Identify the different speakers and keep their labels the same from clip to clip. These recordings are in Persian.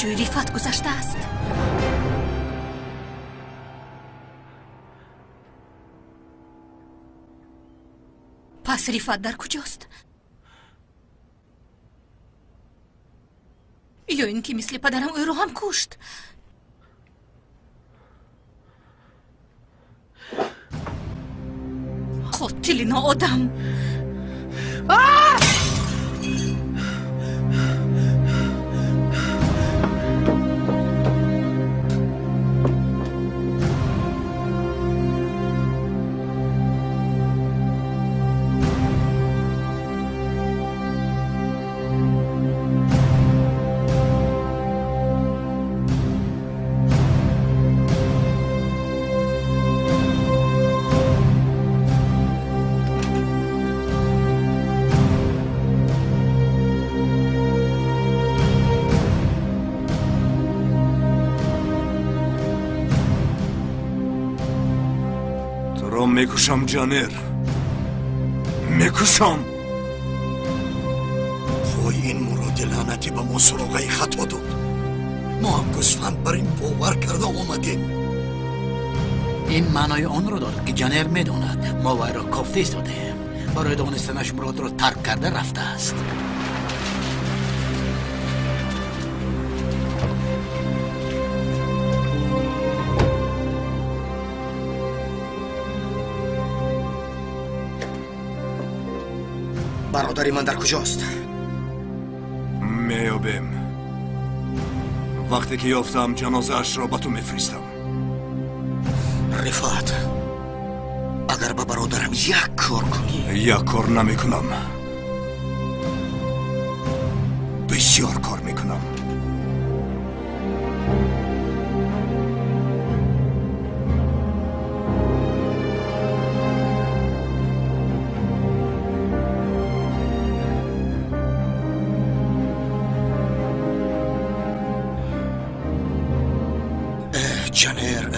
Speaker 1: جوی ریفت گذشته است. پس ریفت در کجاست؟ یا اینکه مثل پدرم او رو هم کشت؟ قاتل ناآدم.
Speaker 2: میکشم جانر، میکشم.
Speaker 3: وای این مراد لعنتی به ما سراغه خطا داد. ما هم گوسفند بر این باور کرده آمدیم.
Speaker 4: این معنای آن رو دارد که جانر میداند ما وی را کافته ایستادیم. برای دانستنش مراد را ترک کرده رفته است.
Speaker 3: برادری من در کجاست؟
Speaker 2: میابیم. وقتی که یافتم جنازه اش را با تو میفرستم.
Speaker 3: رفعت، اگر با برادرم یک کار کنی.
Speaker 2: یک کار نمیکنم، بسیار کار میکنم.
Speaker 3: جانر،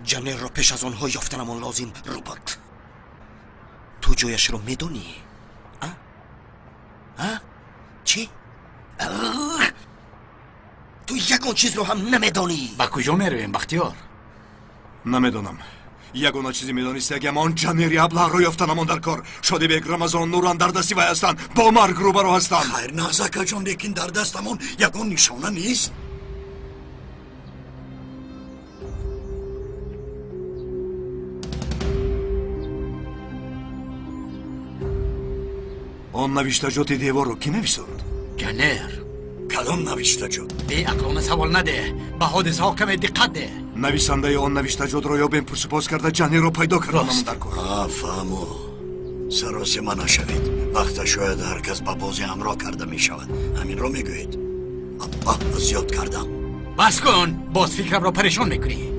Speaker 3: جانر را پیش از آنها یافتنمان لازم. روبوت، تو جایش رو میدونی؟ چی؟ تو یکان چیز رو هم نمیدونی.
Speaker 4: با کجا میرویم بختیار؟
Speaker 2: نمیدونم. یگانه چیزی میدانستی اگه من جانری ابله رو یافتنمان در کار. شده بیگ رمضان نوران در دستی وی هستند، با مرگ روبرو هستند.
Speaker 3: خیر نازکه جان، لیکن در دستمان یگان نشانه نیست.
Speaker 2: آن نوشتجات دیوار رو کی نوشتند؟
Speaker 4: جانر.
Speaker 3: کدام نوشتجات؟
Speaker 4: بی اقلانه سوال نده، به حادثه ها کمی دقت ده.
Speaker 2: نویسنده آن نوشتجات رو یا بین پرسپاس کرده جانر رو پیدا کردنمان در کار.
Speaker 3: فهمو. سراسی ما نشوید. وقت شاید هر کس با بازی همراه کرده می شود. همین رو میگوید. زیاد کردم.
Speaker 4: بس کن، باز فکرم را پریشان میکنی.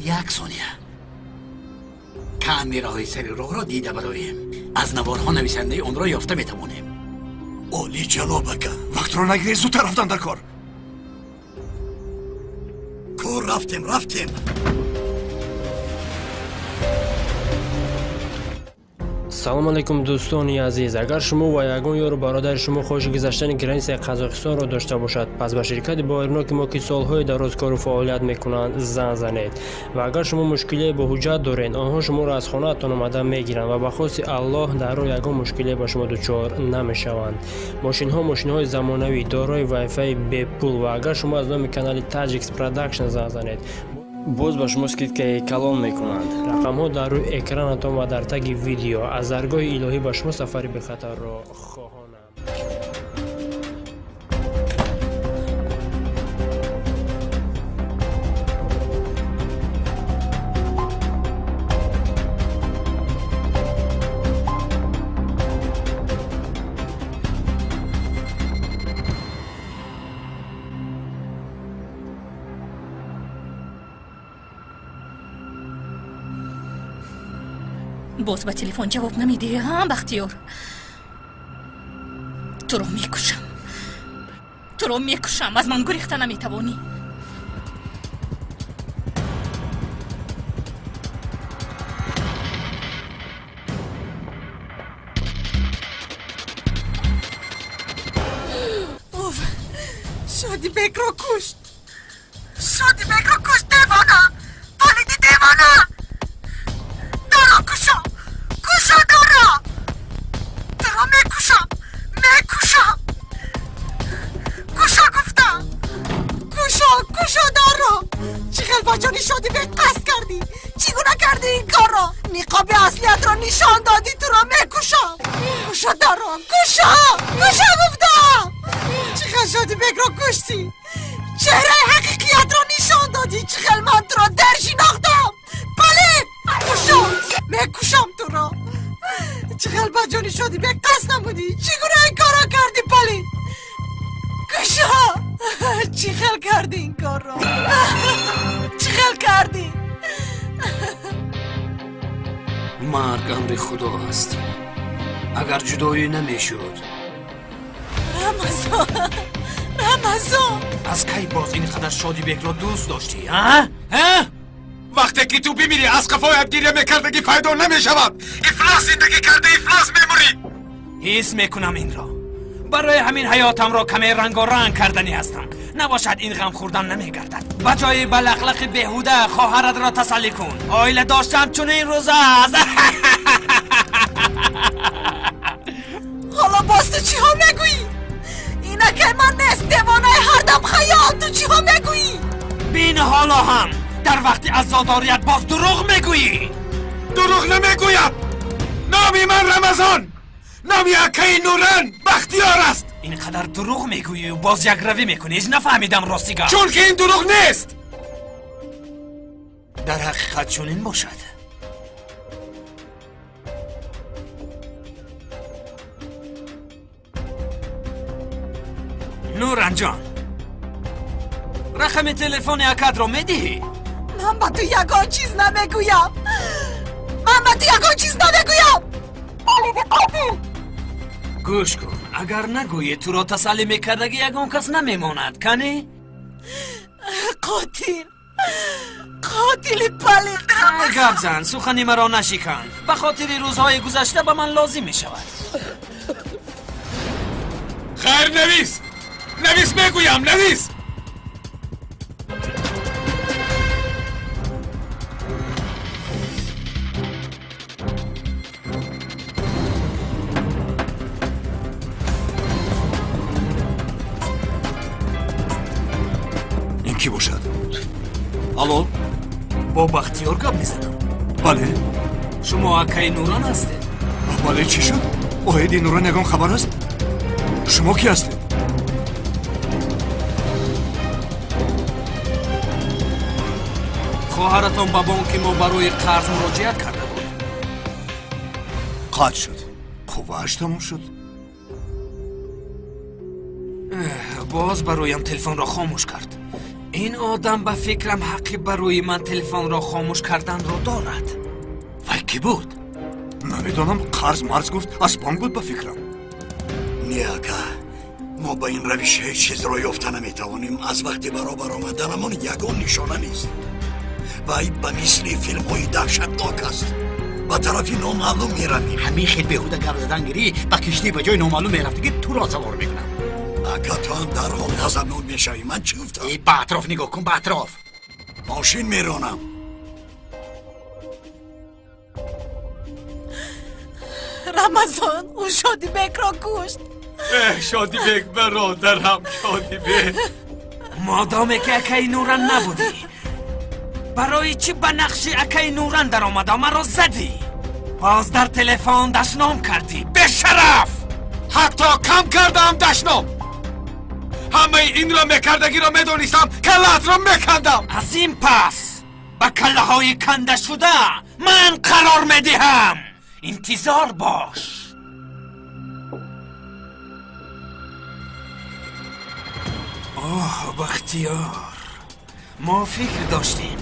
Speaker 4: یک ثانیه. کامیره های سری راه را دیده برایم. از نوارها نویسنده آن را یافته میتوانیم.
Speaker 3: عالی جنابکه.
Speaker 2: وقت رو نگیری، زودتر رفتن در کار.
Speaker 3: کار رفتیم.
Speaker 5: салом алейкум дӯстони азиз, агар шумо ва ягон ёру бародари шумо хоҳиши гузаштани границаи қазоқистонро дошта бошад, пас ба ширкати боирноки мо ки солҳои дароз кору фаъолият мекунанд зан занед. ва агар шумо мушкилие бо ҳуҷҷат доред, онҳо шуморо аз хонаатон омада мегиранд ва ба хости аллоҳ дар роҳ ягон мушкилие ба шумо дучор намешаванд. мошинҳои замонавӣ дорои вайфаи бепул ва агар шумо аз номи канали Tajix Production зан занед, боз ба шумо скидкаи калон мекунанд. рақамҳо дар рӯи экранатон ва дар таги видео. аз даргоҳи илоҳӣ ба шумо сафари бехатарро хоҳонам.
Speaker 1: باز به تلفن جواب نمیدی ها بختیار؟ تو رو میکشم. از من گریخته نمیتوانی.
Speaker 6: بیگ رو کشت. شادی بیگ رو کشت. دیوانه پالیدی دیوانه. دارا کشا دارا. دارا میکشم کشا گفتم. کشا دارا. چیخل بچانی شادی بیگ قصد کردی. چیگونه کردی این کار را؟ نقاب اصلیت را نشان دادی. تو را میکشم. کشا دارا کشا گفتم. چیخل شادی بیگ را کشتی. چهره حقیقیت را نشان دادی. چیخل من تو را در شناختم. پلید میکشم تو را. چیخل بچانی شادی بیگ قصد نمودی. چیگونه این کار را کردی پلید؟ کشا چیخل کردی این کار را. چیخل کردی.
Speaker 4: مرگ امر خدا است. اگر جدایی نمیشد.
Speaker 6: رمضان
Speaker 4: از کی باز اینقدر شادی بیگ را دوست داشتی؟ ها؟
Speaker 2: وقتی که تو بمیری از قفایت گیریه میکردگی پیدا نمیشود. افلاس زندگی کرده افلاس میموری.
Speaker 4: حس میکنم این را. برای همین حیاتم را کمی رنگ و رنگ کردنی هستم. نباشد این غم خوردن نمیگردد. بجای بلقلق بهوده خواهرت را تسلی کن. آیله داشتم چون این روز است.
Speaker 6: حالا باز تو چی ها میگویی؟ اینه که من نیست دیوانه هر دم خیال. تو چی ها میگویی؟
Speaker 4: بین حالا هم در وقتی عزاداریت باز دروغ میگویی.
Speaker 2: دروغ نمیگوید. نامی من رمضان، نامی اکای نورن بختیار است.
Speaker 4: اینقدر دروغ میگویی و باز یک روی میکنی. هیچ نفهمیدم راستی.
Speaker 2: چون که این دروغ نیست.
Speaker 4: در حقیقت چون این باشد. نورن جان، رقم تلفن اکد رو میدی؟
Speaker 6: من با تو یگان چیز نمیگویم. پالیدی قاتل.
Speaker 4: گوش کن، اگر نگویی تو را تسلی میکردگی یگان کس نمیماند کنی؟
Speaker 6: قاتلی پلید.
Speaker 4: گپ زن، سخنی مرا نشکن. به خاطر روزهای گذشته به من لازم میشود.
Speaker 2: خیر نویس میگویم نویس. این کی باشد؟ الو؟
Speaker 4: با بختیار گپ میزنم.
Speaker 2: بله.
Speaker 4: شما اکای نوران هستید؟
Speaker 2: بله چی شد؟ اوهیدی نوران یگان خبر است؟ شما کی هستید؟
Speaker 4: خواهرتان به بانک ما برای قرض مراجعت کرده بود.
Speaker 2: قطع شد. قوهش تموم شد.
Speaker 4: باز برایم تلفن را خاموش کرد. این آدم به فکرم حقی برای من تلفن را خاموش کردن را دارد. وای کی بود؟
Speaker 2: نمیدانم. قرض مرز گفت از بانک بود به فکرم.
Speaker 3: نیاکا ما با این روش هیچ چیز را یافته نمیتوانیم. از وقتی برابر آمدنمان یگان نشانه نیست و این به مثل فیلم های دهشتناک است. به طرفی نامعلوم میرویم.
Speaker 4: همین خیلی بهوده گپ زدن گیری با کشتی به جای نامعلوم میرفتی که تو را سوار میکنم.
Speaker 3: اگه تو هم در حال غضبناک میشوی من چی گفتم؟
Speaker 4: ای به اطراف نگاه کن. به اطراف
Speaker 3: ماشین میرانم.
Speaker 6: رمضان او شادی بیگ را کشت.
Speaker 2: شادی بیگ برادرم. شادی بیگ
Speaker 4: مادامی که اکای نورن نبودی برای چی به نقش اکای نورن در آمده مرا زدی؟ باز در تلفن دشنام کردی. به شرف.
Speaker 2: حتی کم کردم دشنام. همه این را میکردگی را میدونستم. کلت را میکندم.
Speaker 4: از این پس به کله های کنده شده من قرار میدهم. انتظار باش. اوه بختیار، ما فکر داشتیم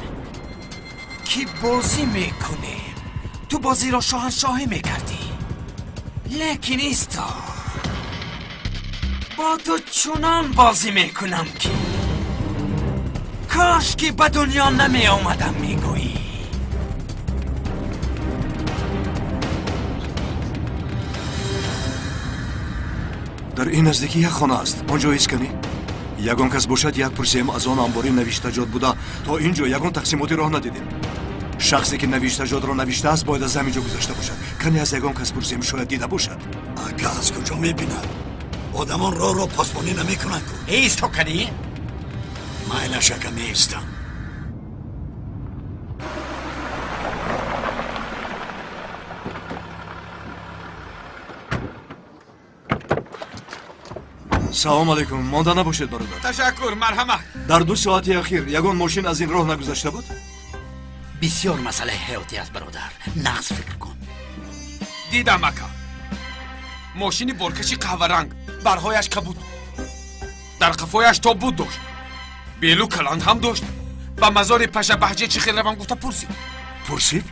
Speaker 4: که بازی میکنیم. تو بازی را شاهنشاهی میکردی، لیکن ایستا با تو چنان بازی میکنم که کاش که به دنیا نمی آمدم میگویی.
Speaker 2: در این نزدیکی یک خانه است. آنجا ایست کنی. ягон кас бошад як пурсием аз он амбори навиштаҷот буда то ин ҷо ягон тақсимоти роҳ надидем. шахсе ки навиштаҷотро навиштааст бояд аз ҳамин ҷо гузашта бошад. кане аз ягон кас пурсием шояд дида бошад.
Speaker 3: ака аз куҷо мебинад? одамон роҳро посбонӣ намекунанд ку.
Speaker 4: ایستو کنی؟
Speaker 3: майлаш ака меистам.
Speaker 2: салом алейкум. монда набошед бародар.
Speaker 4: تشکر مرحمت.
Speaker 2: дар 2 соати ахир ягон мошин аз ин роҳ нагузашта буд?
Speaker 3: бисёр масъалаи ҳаётӣ аст бародар. нағз фикр кун.
Speaker 4: دیدم اکا ماشینی برکشی قهوه رنگ برهایش کبود در قفایش تابوت داشت بیلو کلند هم داشت با مزار پشه بحجه چی خیل روان گفته پرسی
Speaker 2: پرسید؟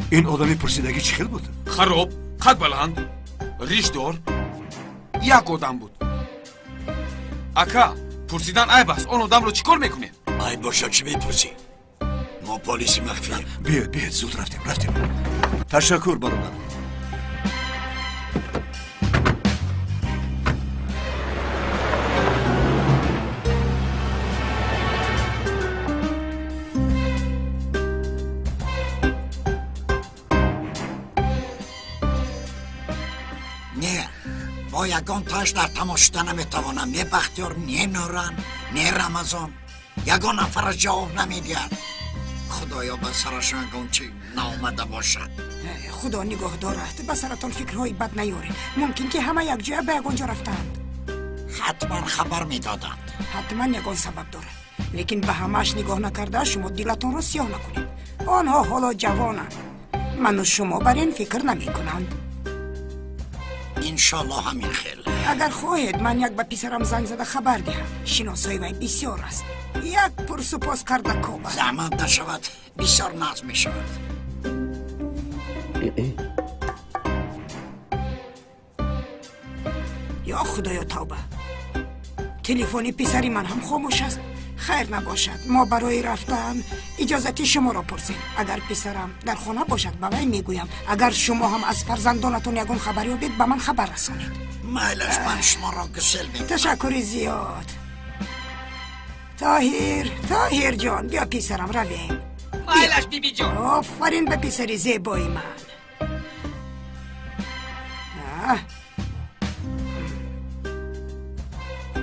Speaker 2: این آدمی پرسیدگی چی خیل بود؟
Speaker 4: خراب قد بلند ریش دار یک آدم بود اکا پرسیدن عیب است اون آدم رو چیکار میکنه؟
Speaker 3: عیب باشد چی میپرسی؟ ما پلیسی مخفیه.
Speaker 2: بیاید زود رفتیم تشکر برادر.
Speaker 3: نه با یگان تاش در تماشا نمیتوانم. نه بختیار، نه نوران، نه رمضان. یگان نفرش جواب نمیدید. خدایا به سرشان گونچه نامده باشد.
Speaker 6: خدا نگاه دارد. به سرتان فکرهای بد نیارید. ممکن که همه یک جای به یگانجا رفتند.
Speaker 3: حتما خبر میدادند.
Speaker 6: حتما یگان سبب دارد. لیکن به همهش نگاه نکرده شما دلتان را سیاه نکنید. آنها حالا جوانند. من و شما بر این فکر نمی کنند.
Speaker 3: انشالله همین خیل.
Speaker 6: اگر خواهید من یک به پسرم زنگ زده خبر دهم. شناسایی وی بسیار است. یک پرسپاس کرده کوبه.
Speaker 3: زحمت نشود. بسیار ناز می شود.
Speaker 6: یا خدایا توبه. تلفنی پسری من هم خاموش است. خیر نباشد ما برای رفتن اجازتی شما را پرسیم. اگر پسرم در خانه باشد به وی میگویم. اگر شما هم از فرزندانتون یگان خبری یابید به من خبر رسانید.
Speaker 3: میلش من شما را گسل میکنم.
Speaker 6: تشکر زیاد. طاهر جان بیا پسرم رویم.
Speaker 4: مایلش بیبی جان.
Speaker 6: آفرین به پسری زیبای من.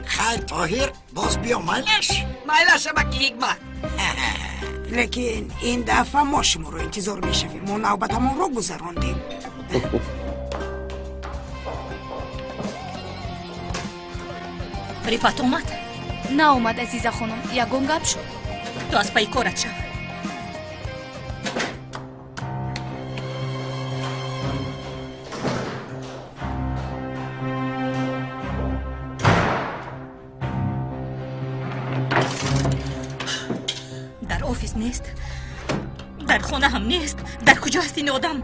Speaker 3: خیر طاهر باز بیا میلش.
Speaker 4: مایلش بکی حکمت.
Speaker 6: لیکن این دفعه ما شما رو انتظار میشویم. ما نوبتمون رو گذراندیم.
Speaker 1: رفت اومد؟
Speaker 7: نه اومد عزیزه خانم. یگان گپ شد.
Speaker 1: تو از پای کارت شو. در آفیس نیست. در خانه هم نیست. در کجا هست این آدم؟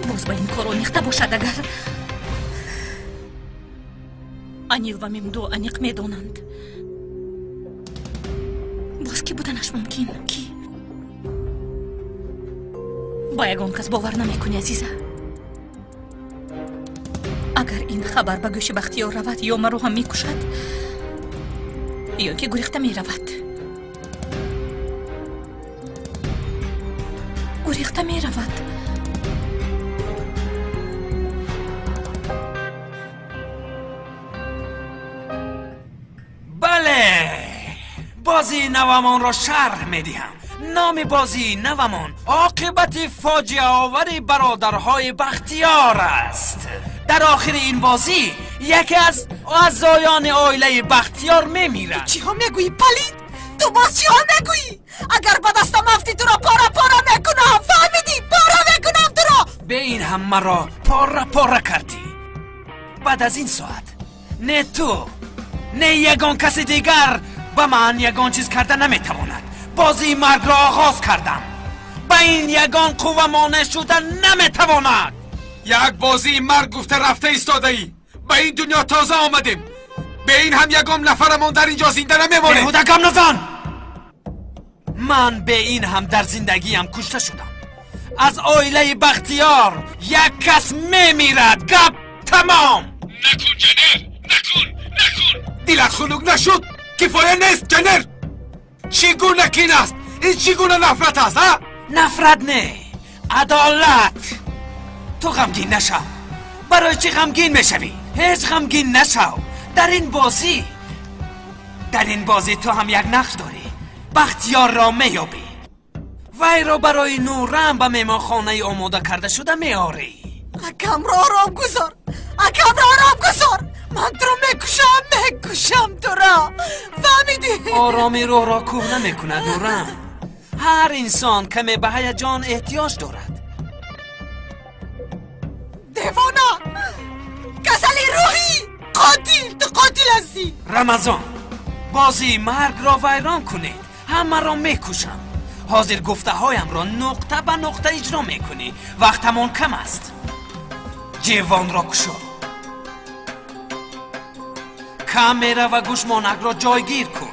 Speaker 1: باز با این کار آمیخته باشد. اگر انیل و ممدو انیق میدانند باز کی بودنش ممکن؟ کی؟ با یگان کس باور نمیکنی عزیزه. اگر این خبر به گوش بختیار رود یا مرا هم میکشد یا که گریخته میرود. گریخته میرود.
Speaker 4: بله بازی نومان را شرح میدیم. نام بازی نومان عاقبت فاجعه آور برادرهای بختیار است. در آخر این بازی یکی از اعضایان عائله بختیار میمیرد.
Speaker 6: چی ها میگویی پلید؟ تو باز چی ها میگویی؟ اگر به دستم افتی تو را پارا میکنم. فهمیدی؟ پارا میکنم تو را.
Speaker 4: به این هم مرا پارا کردی. بعد از این ساعت نه تو نه یگان کسی دیگر به من یگان چیز کرده نمیتواند. بازی مرگ را آغاز کردم. به این یگان قوه مانع شدن نمیتواند. یک بازی مرگ گفته رفته ایستاده ای. به این دنیا تازه آمدیم. به این هم یکم نفرمون در اینجا زنده نمیمونه.
Speaker 8: بیهوده کم نزن.
Speaker 4: من به این هم در زندگیم کشته شدم. از عائله بختیار یک کس میمیرد. گپ تمام.
Speaker 8: نکن جنر، نکن.
Speaker 4: دلت خنک نشد؟ کفایه نیست جنر. چگونه کین است؟ این چگونه نفرت است ها؟ نفرت نه، عدالت. تو غمگین نشو. برای چی غمگین میشوی؟ هیچ غمگین نشو. در این بازی تو هم یک نقش داری. بختیار را میابی. وی را برای نورم به مهمانخانه آماده کرده شده میاری.
Speaker 6: اکم را آرام گذار. من تو رو میکشم تو را. فهمیدی؟
Speaker 4: آرامی روح را کوه نمیکند نورم. هر انسان کمی به هیجان احتیاج دارد.
Speaker 6: دیوانا، کسلی روحی، تو قاتل هستی.
Speaker 4: رمضان، بازی مرگ را ویران کنید. همه را میکشم. حاضر گفته هایم را نقطه به نقطه اجرا میکنی. وقتمون کم است. جوان را کشو. کامیرا و گوشمانک را جایگیر کن.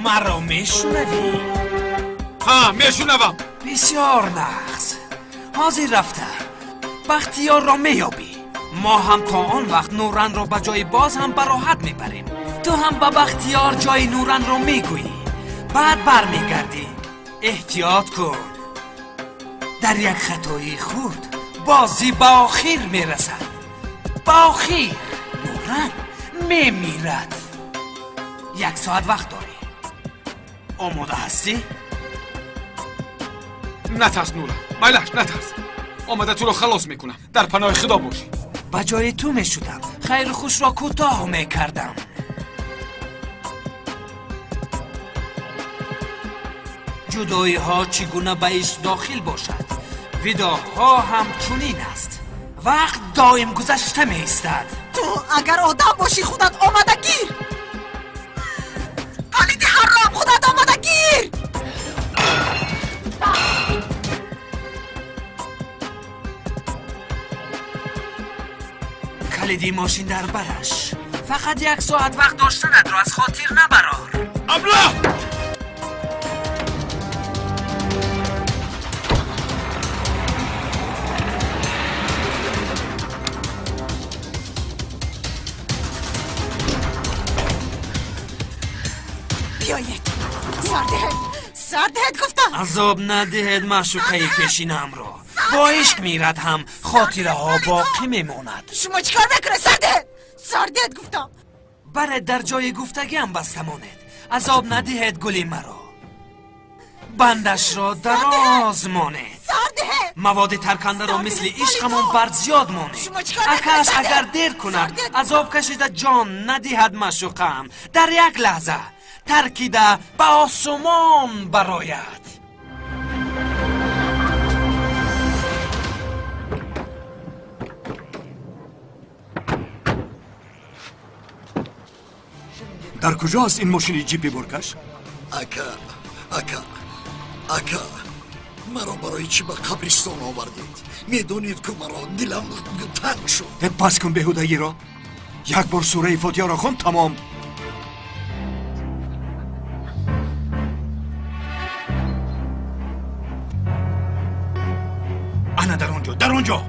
Speaker 4: مرا میشنوی؟
Speaker 8: ها میشنوم.
Speaker 4: بسیار نقص. حاضر رفته. بختیار را میابی. ما هم تا آن وقت نورن را به جای باز هم براحت میبریم. تو هم به بختیار جای نورن را میگویی. بعد برمیگردی. احتیاط کن. در یک خطای خود بازی به آخر میرسد. به آخر نورن میمیرد. 1 ساعت وقت داری. آماده هستی؟
Speaker 8: نترس نورم، مایلش نترس. آمده تو رو خلاص میکنم. در پناه خدا باشی.
Speaker 4: به جای تو میشدم. خیر خوش را کوتاه میکردم. جدایی ها چگونه به ایش داخل باشد. وداها هم چنین است. وقت دائم گذشته می ایستد.
Speaker 6: تو اگر آدم باشی خودت آمده گیر. پلید حرام، خودت آمده گیر.
Speaker 4: کلیدی ماشین در برش. فقط 1 ساعت وقت داشتند را از خاطر نبرار.
Speaker 8: ابله!
Speaker 6: بیایید. سردهد گفتم.
Speaker 4: عذاب ندهد معشوقه پیشینم را. با عشق میرد هم خاطره ها باقی میماند.
Speaker 6: شما چیکار میکنه سردهد گفتم.
Speaker 4: برای در جای گفتگی هم بستماند. عذاب ندهد گلی مرا. بندش را دراز ماند. مواد ترکنده را مثل عشقمون بر زیاد ماند. اکش اگر دیر کند عذاب کشیده جان ندهد معشوقم. در یک لحظه ترکیده به آسمان براید.
Speaker 2: در کجا است این ماشین جیپی برکش؟
Speaker 3: اکا مرا برای چی به قبرستان آوردید؟ میدونید که مرا دلم تنگ شد.
Speaker 2: پس کن بیهودگی را. یک بار سوره فاتحه را خوان تمام.
Speaker 8: انا در اونجا.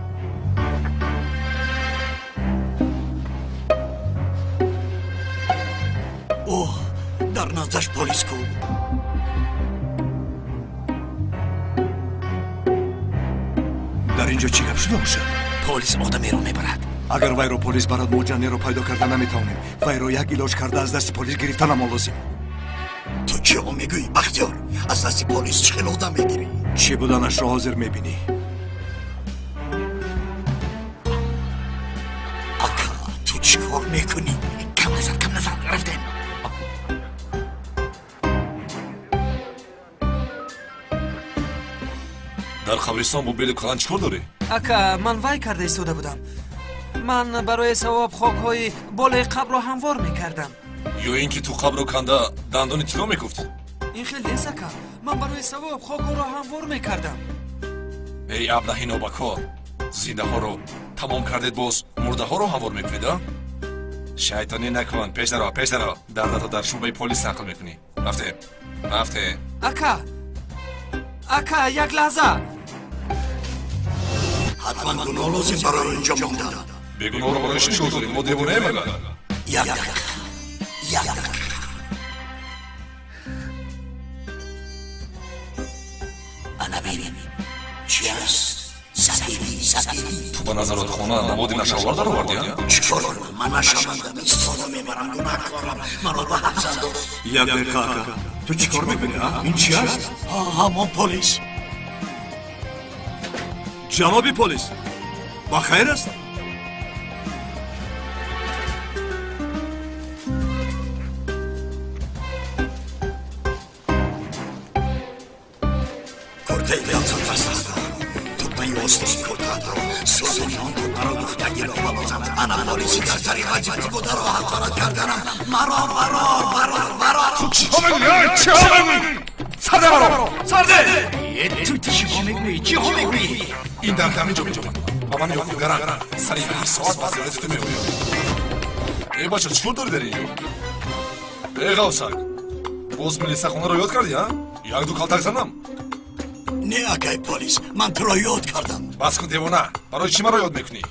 Speaker 3: اوه، در نزدش پلیس کو.
Speaker 2: در اینجا چی گپ شده باشد؟
Speaker 3: پلیس آدمی رو میبرد.
Speaker 2: اگر وی رو پلیس برد موجنه رو پیدا کرده نمیتونیم. وی رو یک علاج کرده از دست پلیس گرفتن هم لازم.
Speaker 3: تو چی رو میگویی بختیار؟ از دست پلیس چه آدم میگیری؟
Speaker 2: چی بودنش رو حاضر میبینی؟
Speaker 3: اکا تو چی کار میکنی؟ کم نزن رفتیم.
Speaker 8: در قبرستان با بیل کلان چیکار داری؟
Speaker 4: اکا من وای کرده ایستاده بودم. من برای ثواب خاک‌های بالای قبر را هموار میکردم.
Speaker 8: یا اینکه تو قبر رو کنده دندان طلا میکفتی؟
Speaker 4: این خیلی نیست اکا. من برای ثواب خاک را هموار میکردم.
Speaker 9: ای ابلهی نابکار، زنده ها رو تمام کردید باز مرده ها رو هموار میکنید ها؟ شیطانی نکن، پیش درا دردتو در شعبه پلیس نقل میکنی. رفته
Speaker 4: اکا یک لحظه.
Speaker 3: حتما گناه لازم برای اینجا موندن.
Speaker 9: بگناه رو برای شو داریم، ما دیوانه مگر؟
Speaker 3: یک انا ببین چی است؟ سفیدی
Speaker 9: تو به نظرات خونه نمادی نشاور در آوردی ها؟
Speaker 3: چیکار کنم؟ من نشوندم ایستاده میبرم گناه کارم من رو به حبس انداخت.
Speaker 2: یک دقیقه اکا تو چیکار میکنی؟ این چی است؟
Speaker 3: همون پلیس.
Speaker 2: جناب پلیس با خیر است؟
Speaker 3: Ostos cortato, sono tutto tagli lo valosam, anapolisi carceri vagiti godaro haqarat kardanam, maro.
Speaker 9: سرده
Speaker 3: تو چی میگویی؟
Speaker 9: این در همینجا با من یاکو گرم سریع 20 ساعت وزیارت تو میگویم. ای بچه چطور داری بری اینجا؟ ای غوثک باز ملیسه خونه رو یاد کردی ها؟ یک دو کالتک زنم.
Speaker 3: نه اکای پلیس من تو رو یاد کردم.
Speaker 9: بس کن دیوانه برای چی من رو یاد میکنی؟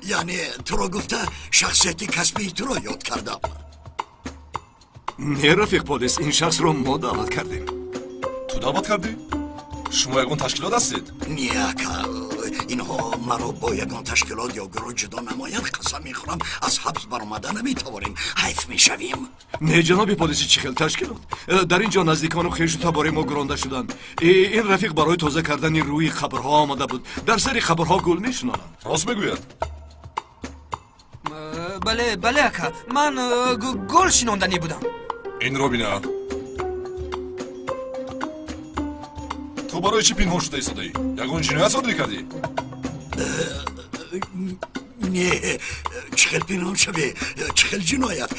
Speaker 3: یعنی تو رو گفته شخصیتی کسبی تو رو یاد کردم.
Speaker 2: نه رفیق پلیس این شخص رو ما دعوت کردیم.
Speaker 9: تو دعوت کردی؟ شما یکون تشکیلات هستید؟
Speaker 3: نه اکا اینها مرا با یکون تشکیلات یا گروه جدا نمایند قسم میخورم از حبس برآمده نمیتوانیم حیف میشویم.
Speaker 2: نه جناب پلیسی چی خیلی تشکیلات در اینجا نزدیکان و خویش تباره ما گرانده شدند. این رفیق برای تازه کردن روی خبرها آمده بود در سری خبرها گل میشنانند.
Speaker 9: راست میگوید؟
Speaker 4: بله اکا من گل شناندنی بودم.
Speaker 9: این رو بینه تو برای چی پینهان شده ایستاده ای؟ یکون جنایت صادر کردی؟
Speaker 3: نه چخل پینهان شده چخل جنایت.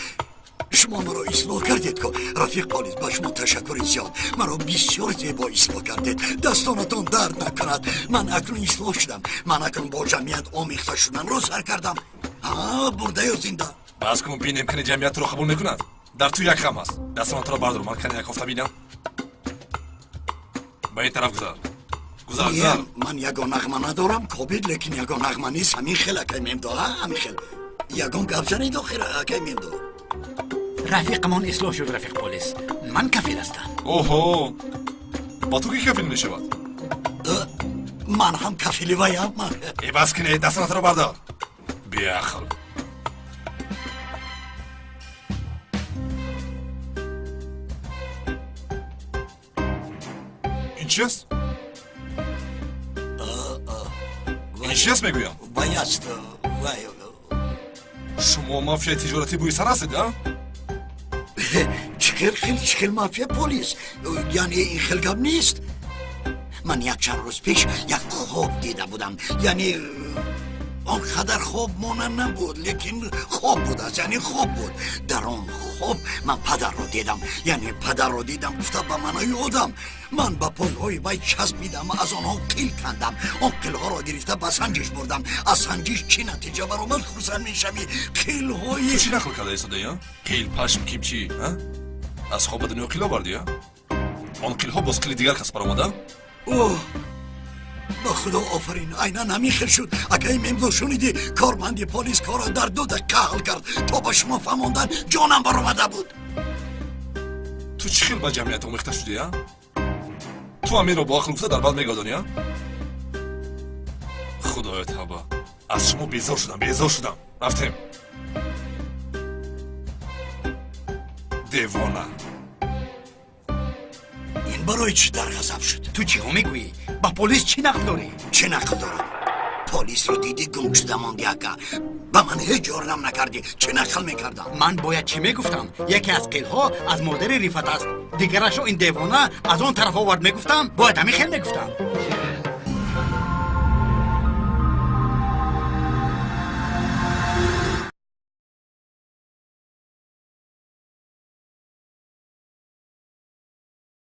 Speaker 3: شما مرا اصلاح کردید که رفیق پلیس با شما تشکر زیاد. مرا بسیار زیبا اصلاح کردید. دستانتان درد نکند. من اکنون اصلاح شدم. من اکنون با جمعیت آمیخته شدن رو سر کردم. برده یا زنده؟
Speaker 9: بس کن بینیم کنی جمعیت رو قبول میکند. در تو یک خم هست. دستانت را بردار من کنی یک هفته بینم. به این طرف گذار.
Speaker 3: من یگان نغمه ندارم کابید لیکن یگان نغمه نیست. همین خیل اکی میم داره همین خیل یگان گبزنی داخل اکی میم داره.
Speaker 10: رفیق من اصلاح شد رفیق پلیس. من کفیل هستم.
Speaker 9: اوهو با تو کی کفیل میشود؟
Speaker 3: من هم کفیلی ویم.
Speaker 9: ای بس کنی دستانت را بردار. بیا اخل این چی است؟ این چی است میگویم؟
Speaker 3: وی است
Speaker 9: شما مافیا تجارتی بوی سر هستید ها؟
Speaker 3: چخل مافیا پلیس یعنی این خلقم نیست. من یک چند روز پیش یک خواب دیده بودم. یعنی آنقدر خواب مانند نبود لیکن خواب بود است. یعنی خواب بود. در آن خواب من پدر رو دیدم. یعنی پدر رو دیدم گفته به من یادم. من به پایهای وی چسبیدم از آنها قیل کندم. آن قیل ها را گرفته به سنجش بردم. از سنجش چی نتیجه برآمد خرسند میشوی. قیل های
Speaker 9: تو چی نقل کرده ایستاده ها؟ قیل پشم کیمچی ها؟ از خواب دنیا قیل آوردی ها؟ آن قیل ها باز قیل دیگر کس برآمده؟
Speaker 3: اوه با خدا آفرین اینا نمیخیر شد. اگه این ممدو شنیدی کارمندی پلیس کارا در 2 دقیقه حل کرد تا با شما فهماندن جانم برآمده بود.
Speaker 9: تو چی خیل با جمعیت آمیخته شدی ها؟ تو همین رو با عقل گفته در بعد میگادانی ها؟ خدای توبه از شما بیزار شدم. رفتیم دیوانه.
Speaker 3: این برای چی در غضب شد؟
Speaker 10: تو چی ها میگویی؟ با پلیس چی نقل داری؟
Speaker 3: چه نقل دارم؟ پلیس رو دیدی گم شده ماندی اکا. با من هیچ جرم نکردی. چه نقل میکردم؟
Speaker 10: من باید چی میگفتم؟ یکی از قیل ها از مادر ریفت است. دیگرشو این دیوانه از اون طرف آورد میگفتم. باید همین خیل میگفتم.